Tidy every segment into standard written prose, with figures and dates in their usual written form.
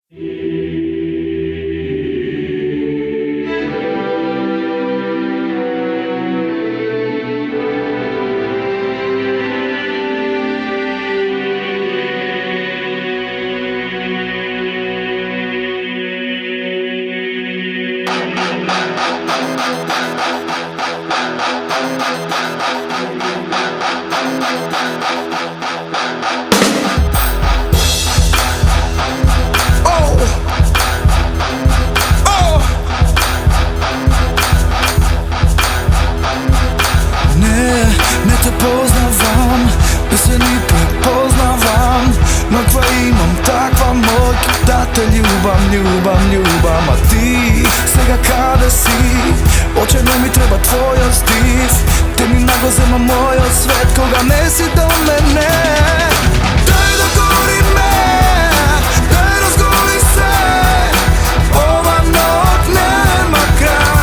Ne te poznavam, da se ni prepoznavam, no tva imam takva moć da te ljubam, a ti svega kada si, očajno mi treba tvoj stiv, ti mi nagozema moj svet koga nesi do mene. Daj dogori me, daj razgoli se, ova noć nema kraj.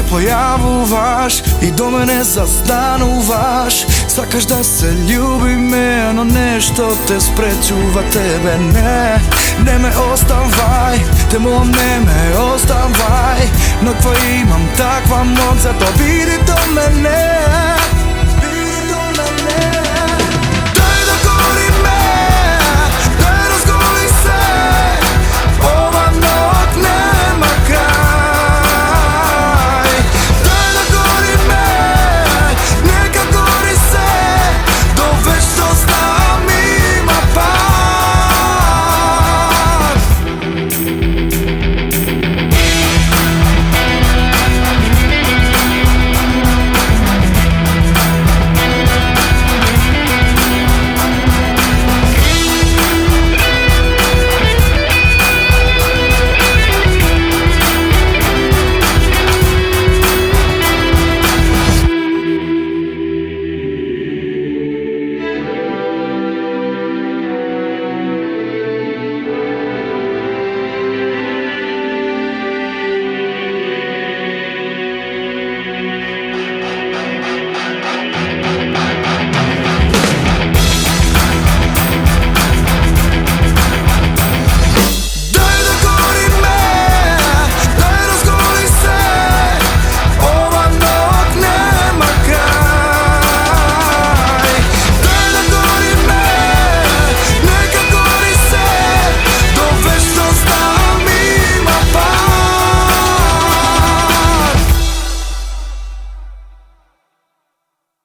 Pojavуваš i do mene zastanuvaš, sakaš da se ljubime, no nešto te sprečuva tebe. Ne me ostavaj, te molim ne me ostavaj, no tvoje imam takva moć, zato vidi do mene.